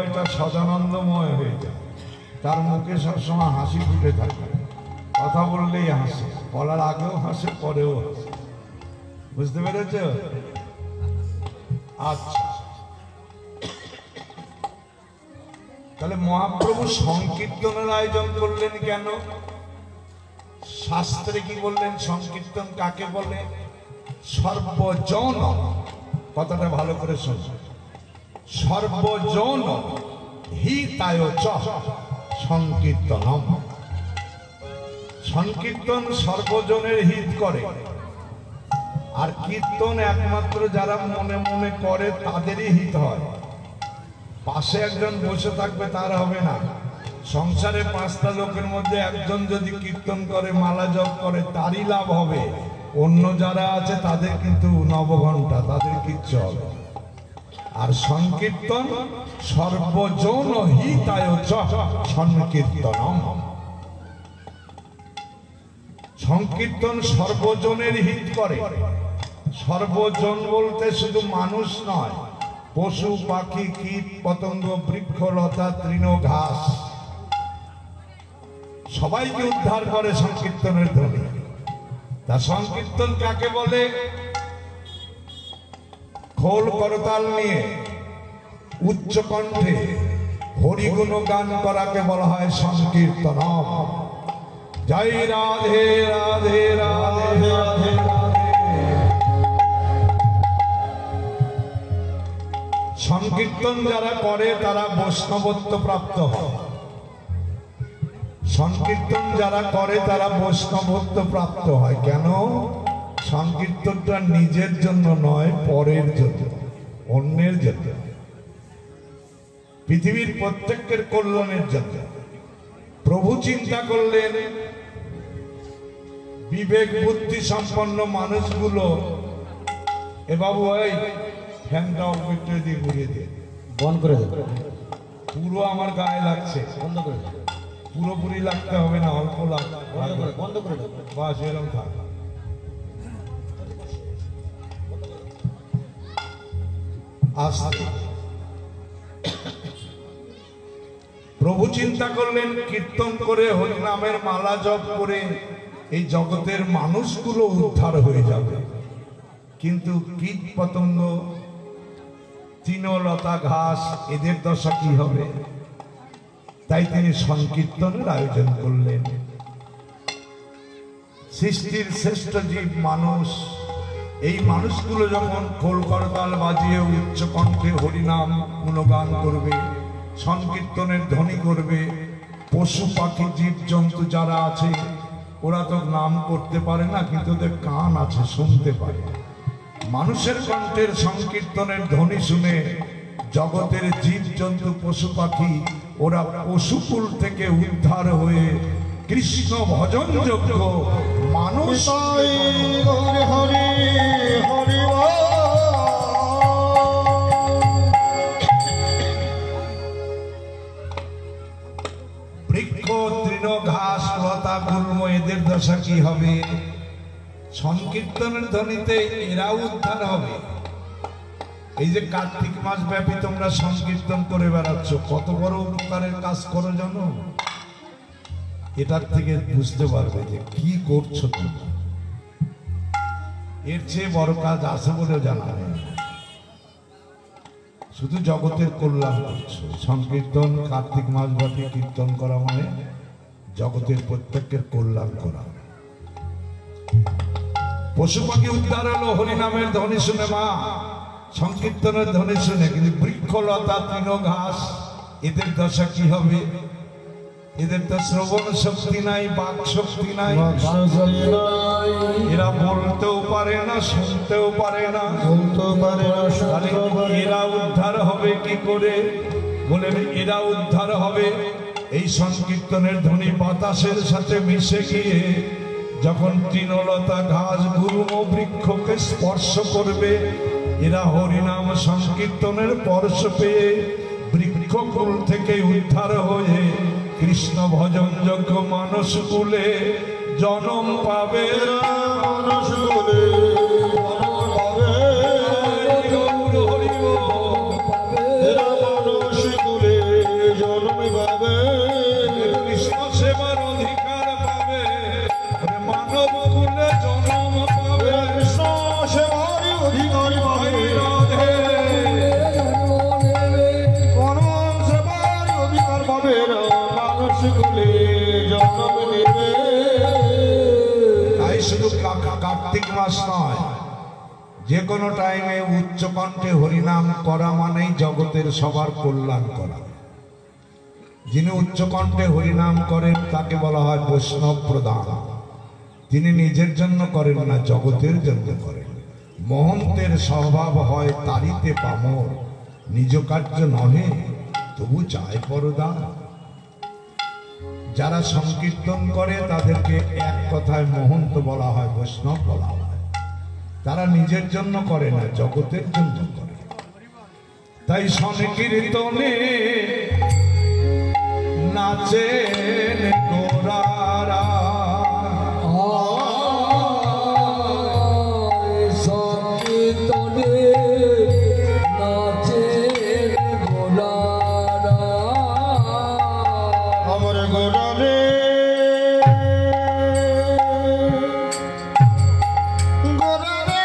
এটা সদানন্দময় হয়ে যায়, তার মুখে সবসময় হাসি ফুটে থাকে, কথা বললেই হাসে, বলার আগেও হাসে, পরেও হাসে। বুঝতে পেরেছ? আচ্ছা, তাহলে মহাপ্রভু সংকীর্তনের আয়োজন করলেন কেন? শাস্ত্রে কি বললেন? সংকীর্তন কাকে বলে? সর্বজন, কথাটা ভালো করে শোনো, সর্বজন হিতায় চ সংকীর্তনম। সংকীর্তন সর্বজনের হিত করে, আর কীর্তন একমাত্র যারা মনে মনে করে তাদেরই হিত হয়। পাশে একজন বসে থাকবে তার হবে না। সংসারে 5টা লোকের মধ্যে একজন যদি কীর্তন করে, মালা জপ করে, তারই লাভ হবে। অন্য যারা আছে তাদের কিন্তু 9 ঘন্টা, তাদের কিচ্ছু হবে। আর সংকীর্তন সর্বজন হিতায় চ সংকীর্তনম। সংকীর্তন সর্বজনের হিত করে। সর্বজন বলতে শুধু মানুষ নয়, পশু পাখি কীট পতঙ্গ বৃক্ষলতা তৃণ ঘাস সবাইকে উদ্ধার করে সংকীর্তনের ধ্বনি। তা সংকীর্তন কাকে বলে? খোল করতাল নিয়ে উচ্চ কণ্ঠে হরিগুণ গান করাকে বলা হয় সংকীর্তনম। জয় রাধে রাধে রাধে রাধে রাধে। সংকীর্তন যারা করে তারা বৈষ্ণবত্ব প্রাপ্ত হয়। সংকীর্তন যারা করে তারা বৈষ্ণবত্ব প্রাপ্ত হয়। কেন? সংকীর্তনটা নিজের জন্য নয়, পরের জন্য, অন্যের জন্য, পৃথিবীর প্রত্যেকের কল্যাণের জন্য। প্রভু চিন্তা করলেন বিবেক বুদ্ধি সম্পন্ন মানুষগুলো, এ বাবু এই ফ্যানটা একটু দিয়ে ঘুরিয়ে দিয়ে বন্ধ করে দেবে, পুরো আমার গায়ে লাগছে, বন্ধ করে দেবে, পুরোপুরি লাগতে হবে না, অল্প লাগবে, বন্ধ করে দেবে, বাস এরকম থাক। প্রভু চিন্তা করলেন কীর্তন করে হরিনামের মালা জপ করে এই জগতের মানুষগুলো উদ্ধার হয়ে যাবে, কিন্তু কীট পতঙ্গ তৃণলতা ঘাস এদের দশা কি হবে? তাই তিনি সংকীর্তনের আয়োজন করলেন। সৃষ্টির শ্রেষ্ঠ জীব মানুষ, এই মানুষগুলো যখন খোল করতাল বাজিয়ে উচ্চ কণ্ঠে হরিনাম গুণগান করবে, সংকীর্তনের ধ্বনি করবে, পশু পাখি জীব জন্তু যারা আছে ওরা তো নাম করতে পারে না, কিন্তু ওদের কান আছে, শুনতে পারে। মানুষের কণ্ঠের সংকীর্তনের ধ্বনি শুনে জগতের জীব জন্তু পশু পাখি ওরা পশুকুল থেকে উদ্ধার হয়ে কৃষ্ণ ভজন যোগ্য মানুষ বৃক্ষ তৃণ ঘাস লতা গুল্ম এদের দশা কি হবে? সংকীর্তনের ধ্বনিতে এরা উদ্ধার হবে। এই যে কার্তিক মাস ব্যাপী তোমরা সংকীর্তন করে বেড়াচ্ছ, কত বড় উপকারের কাজ করো জানো? এটার থেকে বুঝতে পারবে যে কি করছো তোমরা। এর চেয়ে বড় কাজ আছে বলে জানা নেই। শুধু জগতের কল্যাণ করছো। সংকীর্তন কার্তিক মাস ব্যাপী কীর্তন করা মানে জগতের প্রত্যেকের কল্যাণ করা। পশু পাখি উদ্ধার হলো হরিনামের ধ্বনি শুনে, মা সংকীর্তনের ধ্বনি শুনে, কিন্তু বৃক্ষলতা তৃণ ঘাস এদের দশা কি হবে? এদের তো শ্রবণ শক্তি নাই, বাক শক্তি নাই, এরা বলতেও পারে না, শুনতেও পারে না, এরা উদ্ধার হবে কি করে? বলেন এরা উদ্ধার হবে এই সংকীর্তনের ধ্বনি বাতাসের সাথে মিশে গিয়ে যখন তৃণলতা ঘাস গুল্ম বৃক্ষকে স্পর্শ করবে, এরা হরিনাম সংকীর্তনের স্পর্শ পেয়ে বৃক্ষকুল থেকে উদ্ধার হয়ে কৃষ্ণ ভজন যোগ্য মানস কুলে জন্ম পাবে। মানস কুলে মানস কুলে কার্তিক মাস নয়, যে কোনো টাইমে উচ্চকণ্ঠে হরিনাম করা মানেই জগতের সবার কল্যাণ করা। যিনি উচ্চকণ্ঠে হরিনাম করেন তাকে বলা হয় বৈষ্ণব প্রধান। তিনি নিজের জন্য করেন না, জগতের জন্য করেন। মহন্তের স্বভাব হয় তারিতে পামর, নিজ কার্য নহে তবু চায় পরদান। যারা সংকীর্তন করে তাদেরকে এক কথায় মহন্ত বলা হয়, বৈষ্ণব বলা হয়। তারা নিজের জন্য করে না, জগতের জন্য করে। তাই সংকীর্তনে নাচেন গোরারা, সংকীর্তনে নাচেন গোরারা, আমার গোরারে গোরারে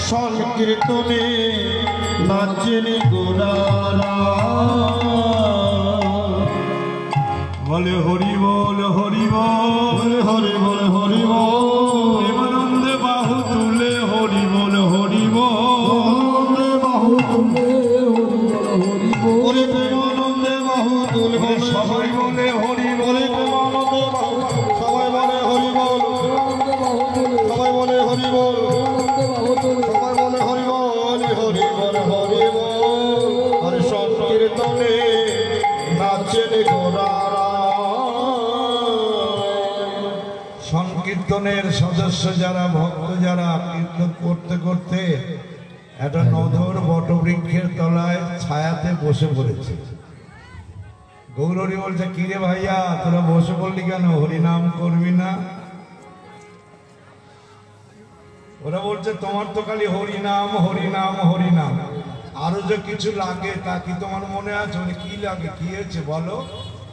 সংকীর্তনে নাচেন গোরারা, বলে হরি বল হরি বল হরি বল হরি বল, প্রেমানন্দে বাহু তুলে হরি বল হরি বল, বাহু হরি বল হরি বল, ওরে প্রেমানন্দে বাহু তুলবে সবাই বলে হরি বল। ওরে প্রেমানন্দে বাহু, সবাই বলে হরি বল, সবাই বলে হরি বল, সবাই বলে হরি বল, হরি বল হরি বল। আর সংকীর্তনে নাচেন গোরারা, সংকীর্তনের সদস্য যারা, ভক্ত যারা কীর্তন করতে করতে একটা নধর বটবৃক্ষের তলায় ছায়াতে বসে পড়েছে। গৌরহরি বলছে, কিরে ভাইয়া তোরা বসে পড়লি কেন, হরিনাম করবি না? ওরা বলছে, তোমার তো খালি হরিনাম হরিনাম হরিনাম, আরো যে কিছু লাগে তা কি তোমার মনে আছে? মানে কি লাগে, কি হয়েছে বলো,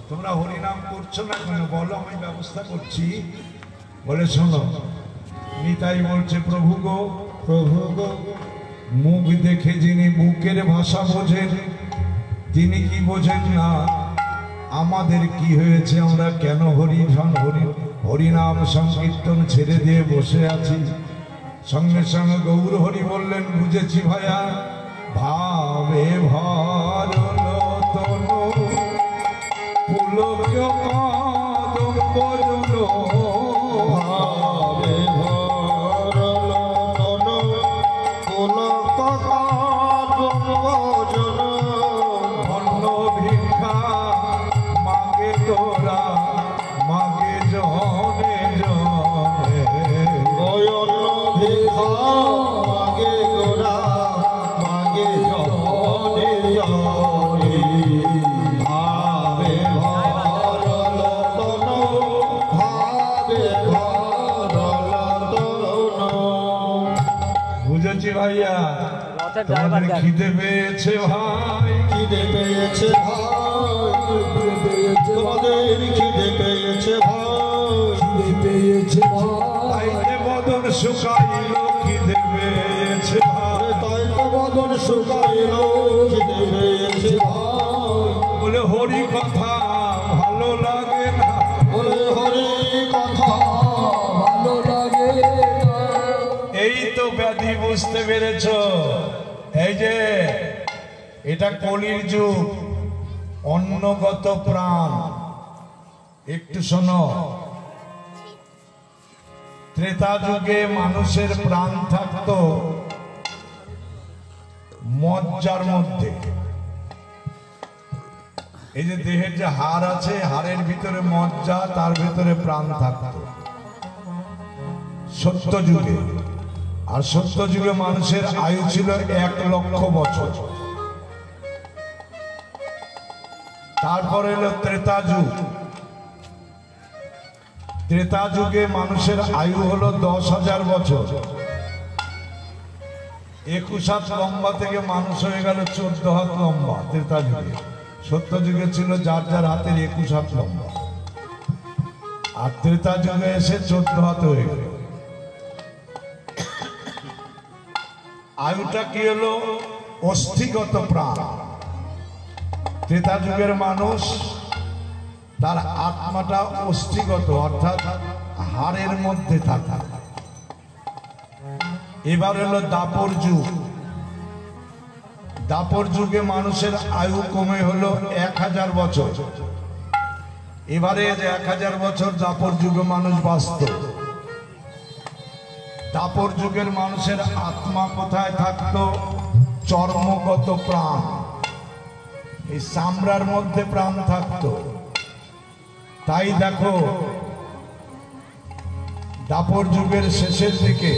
তোমরা হরিনাম করছো না কেন বলো, আমি ব্যবস্থা করছি। বলে শোনো, নিতাই বলছে, প্রভু গো প্রভু গো, মুখ দেখে যিনি বুকের ভাষা বোঝেন তিনি কি বোঝেন না আমাদের কি হয়েছে, আমরা কেন হরিনাম সংকীর্তন ছেড়ে দিয়ে বসে আছি? সঙ্গে সঙ্গে গৌর হরি বললেন, বুঝেছি ভাইয়া, ভাবে ভরল তনু পুলক কদম বরল, ভাবে ভরল তনু পুলক কদম বরল, অন্ন ভিক্ষা মাগে তোরা মাগে জনে জনে, ওই অন্ন ভিক্ষা মাগে গোরা মাগে জনে জনে, ভাবে ভরল তনু, ভাবে ভরল তনু। বুঝেছি ভাইয়া, তোমাদের খিদে পেয়েছে ভাই, খিদে পেয়েছে ভাই, তোমাদের খিদে পেয়েছে ভাই, পেয়েছে ভাই, তাইতে বদন শুকাইল, খিদে পেয়েছে ভাই, তাই তো বদন শুকাইল, খিদে পেয়েছে ভাই, বলে হরি কথা ভালো লাগে না, বলে হরি কথা ভালো লাগে না। এই তো ব্যাধি বুঝতে পেরেছ। এই যে এটা কলির যুগ, অন্নগত প্রাণ। একটু শোনো, ত্রেতা যুগে মানুষের প্রাণ থাকতো মজ্জার মধ্যে। এই যে দেহের যে হাড় আছে, হাড়ের ভিতরে মজ্জা, তার ভিতরে প্রাণ থাকতো সত্য যুগে। আর সত্য যুগে মানুষের আয়ু ছিল 1,00,000 বছর। তারপরে এলো ত্রেতা যুগ। ত্রেতা যুগে মানুষের আয়ু হলো 10,000 বছর। 21 হাত লম্বা থেকে মানুষ হয়ে গেল 14 হাত লম্বা ত্রেতা যুগে। সত্য যুগে ছিল যার যার হাতের 21 হাত লম্বা, আর ত্রেতা যুগে এসে 14 হাত হয়ে গেল। আয়ুটা কি হলো? অস্থিগত প্রাণ। ত্রেতা যুগের মানুষ তার আত্মাটা অস্থিগত, অর্থাৎ হাড়ের মধ্যে থাকা। এবার হলো দাপর যুগ। দাপর যুগে মানুষের আয়ু কমে হলো 1000 বছর। এবারে 1000 বছর দাপর যুগে মানুষ বাঁচত। দাপর যুগের মানুষের আত্মা কোথায় থাকতো? চর্মগত প্রাণ, এই চামড়ার মধ্যে প্রাণ থাকতো। তাই দেখো দাপর যুগের শেষের দিকে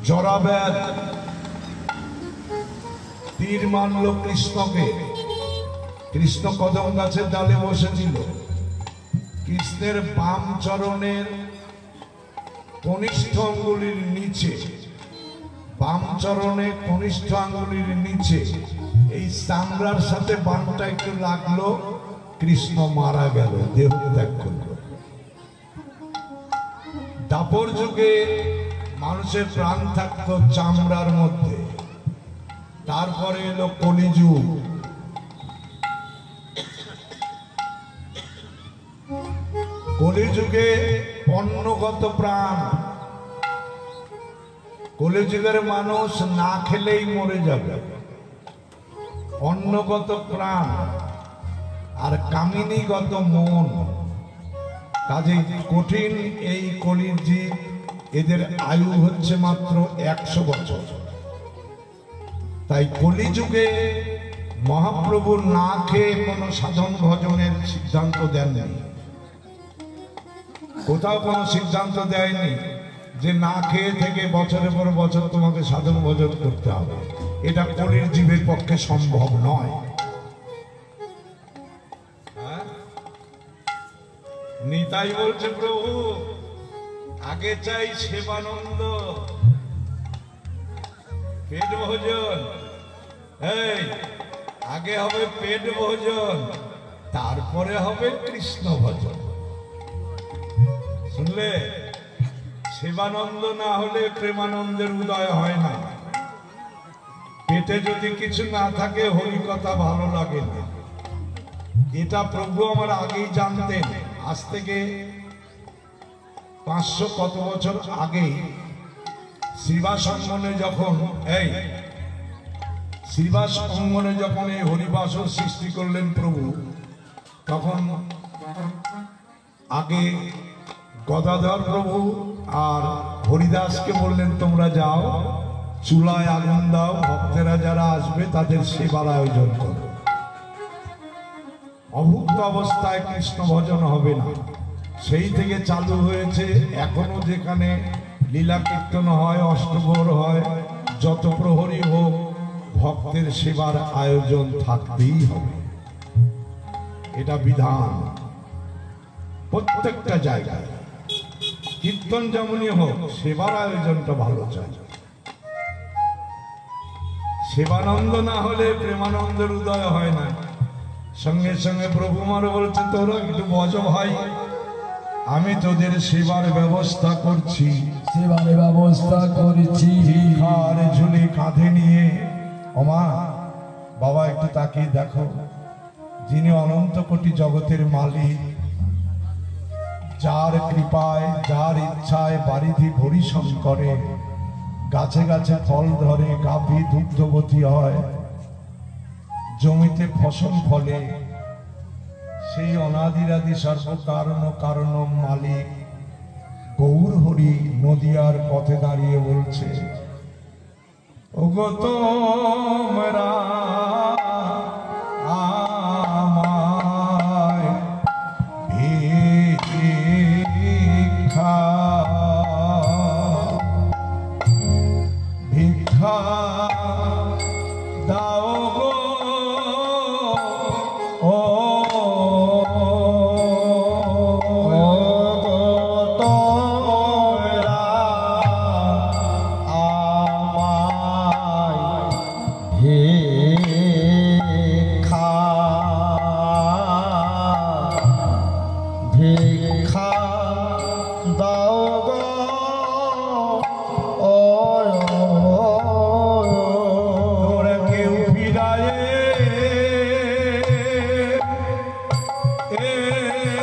জরাব্যাধ তীর মারল কৃষ্ণকে। কৃষ্ণ কদম গাছের ডালে বসেছিল। কৃষ্ণের বাম চরণের কনিষ্ঠ আঙ্গুলির নিচে, বাম চরণে কনিষ্ঠ আঙ্গুলির নিচে এই চামড়ার সাথে বামটা একটু লাগলো, কৃষ্ণ মারা গেল, দেহ ত্যাগ করল। দাপর যুগে মানুষের প্রাণ থাকতো চামড়ার মধ্যে। তারপরে এলো কলিযুগ। কলিযুগে অন্নগত প্রাণ। কলিযুগের মানুষ না খেলেই মরে যাবে। অন্নগত প্রাণ আর কামিনীগত মন। কাজেই কঠিন এই কলির জীব, এদের আয়ু হচ্ছে মাত্র 100 বছর। তাই কলিযুগে মহাপ্রভু না খেয়ে কোনো সাধন ভজনের সিদ্ধান্ত দেননি। কোথাও কোনো সিদ্ধান্ত দেয়নি যে না খেয়ে থেকে বছরের পর বছর তোমাকে সাধন ভজন করতে হবে। এটা কলির জীবের পক্ষে সম্ভব নয়। নিতাই বলছে, প্রভু আগে চাই সেবানন্দ, পেট ভোজন। এই আগে হবে পেট ভোজন, তারপরে হবে কৃষ্ণ ভজন। শুনলে, সেবানন্দ না হলে প্রেমানন্দের উদয় হয় না। পেটে যদি কিছু না থাকে হরি কথা ভালো লাগে না। এটা প্রভু আমার আগেই জানতেন। আজ থেকে 500 কত বছর আগে শ্রীবাস অঙ্গনে যখন শ্রীবাস অঙ্গনে যখন এই হরিবাসর সৃষ্টি করলেন প্রভু, তখন আগে গদাধর প্রভু আর হরিদাসকে বললেন, তোমরা যাও চুলায় আগুন দাও, ভক্তেরা যারা আসবে তাদের সেবার আয়োজন করো। অভুক্ত অবস্থায় কৃষ্ণ ভজন হবে না। সেই থেকে চালু হয়েছে। এখনো যেখানে লীলা কীর্তন হয়, অষ্টপ্রহর হয়, যত প্রহরী হোক, ভক্তের সেবার আয়োজন থাকতেই হবে। এটা বিধান প্রত্যেকটা জায়গায়। কীর্তন যেমনই হোক, সেবার আয়োজনটা ভালো চাই। সেবানন্দ না হলে প্রেমানন্দের উদয় হয় না। সঙ্গে সঙ্গে প্রভু মার বলছে, তোরা একটু বজ ভাই, আমি তোদের সেবার ব্যবস্থা করছি। সেবার ব্যবস্থা করছি। আর ঝুলি কাঁধে নিয়ে, ওমা বাবা একটু তাকিয়ে দেখো, যিনি অনন্ত কোটি জগতের মালিক, যার কৃপায় যার ইচ্ছায় বারিধি ভরি শঙ্করে, গাছে গাছে ফল ধরে, গাভী দুগ্ধবতী হয়, জমিতে ফসল ফলে, সেই অনাদিরাদি সর্বকারণ কারণ মালিক গৌর হরি নদিয়ার পথে দাঁড়িয়ে বলছে, ওগো তোমরা আমায় ভিক্ষা হে